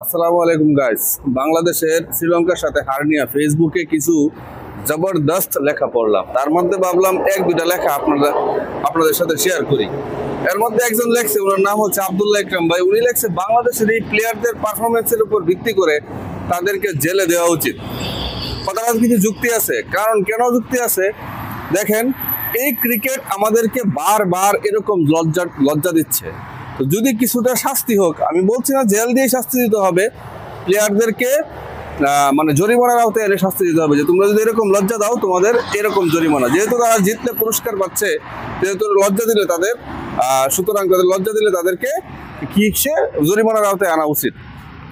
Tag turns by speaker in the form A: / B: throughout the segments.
A: আসসালামু আলাইকুম গাইস। বাংলাদেশের শ্রীলঙ্কার সাথে হার নিয়ে ফেসবুকে কিছু জবরদস্ত লেখা পড়লাম। তার মধ্যে ভাবলাম এক দুটা লেখা আপনাদের সাথে শেয়ার করি। এর মধ্যে একজন লেখছে, ওনার নাম হচ্ছে আব্দুল্লাহ ইকরাম ভাই। উনি লেখছে বাংলাদেশের এই প্লেয়ারদের পারফরমেন্সের উপর ভিত্তি করে তাদেরকে জেলে দেওয়া উচিত। কথাটা কিছু যুক্তি আছে, কারণ কেন যুক্তি আছে দেখেন। এই ক্রিকেট আমাদেরকে বারবার এরকম লজ্জা দিচ্ছে। তো যদি কিছুটা শাস্তি হোক, আমি বলছি না জেল দিয়ে শাস্তি দিতে হবে, প্লেয়ারদেরকে মানে জরিমানার আওতায় এনে শাস্তি দিতে হবে যে তোমরা যদি এরকম লজ্জা দাও তোমাদের এরকম জরিমানা। যেহেতু তারা জিতলে পুরস্কার পাচ্ছে, যেহেতু লজ্জা দিলে তাদের সুতরাং তাদের লজ্জা দিলে তাদেরকে কি সে জরিমানার আওতায় আনা উচিত।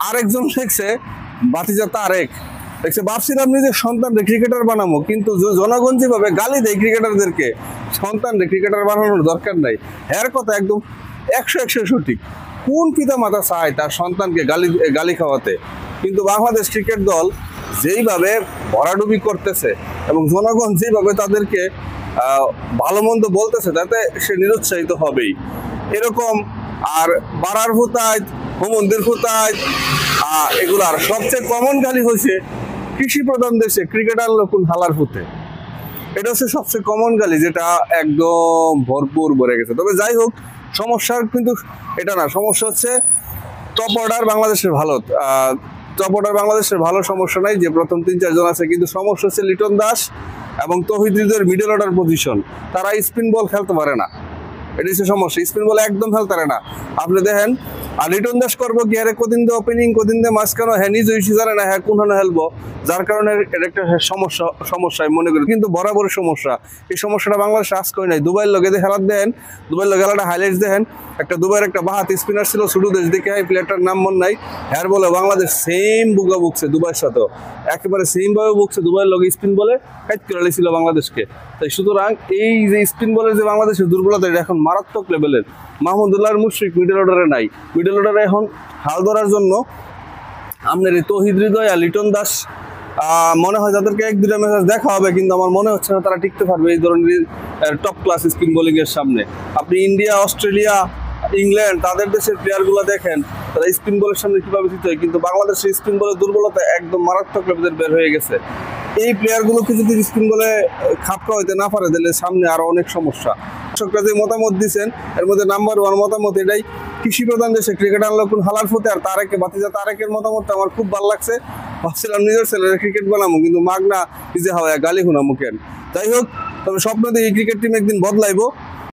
A: আরেকজন লিখছে বাতিজা তারেক, দেখছে ভাবছিলাম নিজের সন্তানকে ক্রিকেটার বানাবো, কিন্তু জনগণ যেভাবে গালি দেয় ক্রিকেটারদেরকে, সন্তানকে ক্রিকেটার বানানোর দরকার নাই। এর কথা একদম 100 সঠিক। কোন পিতা মাতা চায় তার সন্তানকে গালি খাওয়াতে? কিন্তু বাংলাদেশ ক্রিকেট দল যেইভাবে ভরাডুবি করতেছে এবং জনগণ যেভাবে তাদেরকে ভালো মন্দ বলতেছে, তাতে সে নিরুৎসাহিত হবেই। এরকম আর বাড়ার হুতায়, হোমন্দির হুতায়, এগুলার সবচেয়ে কমন গালি হয়েছে কৃষি প্রধান দেশে ক্রিকেটার লোকুন হালার ফুতে। এটা হচ্ছে সবচেয়ে কমন গালি, যেটা একদম ভরপুর ভরে গেছে। তবে যাই হোক, সমস্যার কিন্তু এটা না, সমস্যা হচ্ছে টপ অর্ডার বাংলাদেশের ভালো। টপ অর্ডার বাংলাদেশের ভালো, সমস্যা নাই যে প্রথম 3-4 জন আছে, কিন্তু সমস্যা হচ্ছে লিটন দাস এবং তৌহিদ হৃদয়ের মিডল অর্ডার পজিশন। তারা স্পিন বল খেলতে পারে না, এটা হচ্ছে সমস্যা। স্পিন বল একদম খেলতে পারে না। আপনি দেখেন, আর লিটন দাস করবো কি, আরে কদিন দিয়ে ওপেনিং, কদিন দিয়ে মাঝখানে, হ্যাঁ নিজে জানে না হ্যাঁ কোনখানে খেলবো, যার কারণে এটা একটা সমস্যা মনে করি। কিন্তু বরাবর সমস্যা, এই সমস্যাটা বাংলাদেশে আজকে নাই। দুবাইয়ের লগে খেলার দেন, দুবাইয়ের লগে খেলাটা হাইলাইটস দেখেন। দুবাইয়ের একটা বাহাতি স্পিনার ছিল শুরু দেশ দেখে, এই প্লেয়ারটার নাম মনে নাই, হ্যার বলে বাংলাদেশ সেম বুকা বুকছে দুবাইয়ের সাথেও, একেবারে সেম ভাবে বুকছে দুবাইয়ের লগে স্পিন বলে কাজ করে ছিল বাংলাদেশকে। তাই সুতরাং এই যে স্পিন বলের যে বাংলাদেশের দুর্বলতা, এটা এখন মারাত্মক লেভেলের। মাহমুদুল্লাহর মুশফিক মিডল অর্ডারে নাই। মিডল অর্ডারে এখন হাল ধরার জন্য আপনার এই তৌহিদ হৃদয় আর লিটন দাস মনে হয় তাদেরকে 1-2টা ম্যাচ দেখা হবে, কিন্তু আমার মনে হচ্ছে না তারা টিকতে পারবে এই ধরনের টপ ক্লাস স্পিন বোলিং এর সামনে। আপনি ইন্ডিয়া, অস্ট্রেলিয়া, ইংল্যান্ড, তাদের দেশের প্লেয়ারগুলো দেখেন, তারা স্পিন বলের সামনে কিভাবে জিতে হয়। কিন্তু বাংলাদেশের স্পিন বলের দুর্বলতা একদম মারাত্মক লেভেলের বের হয়ে গেছে। এই প্লেয়ারগুলোকে যদি স্পিন বলে খাপ খাওয়াইতে না পারে, তাহলে সামনে আরো অনেক সমস্যা। দর্শকরা যে মতামত দিচ্ছেন, এর মধ্যে নাম্বার 1 মতামত এটাই, কৃষি প্রধান দেশে ক্রিকেটার লোকুন হালার ফুতে। আর তারেকে বাতিজা তারেকের মতামতটা আমার খুব ভালো লাগছে। ভাবছিলাম নিজের ছেলেরা ক্রিকেট বানাবো, কিন্তু মাগনা নিজে হাওয়া গালি শুনামু কেন। যাই হোক, তবে স্বপ্ন দেখি ক্রিকেট টিম একদিন বদলাইবো।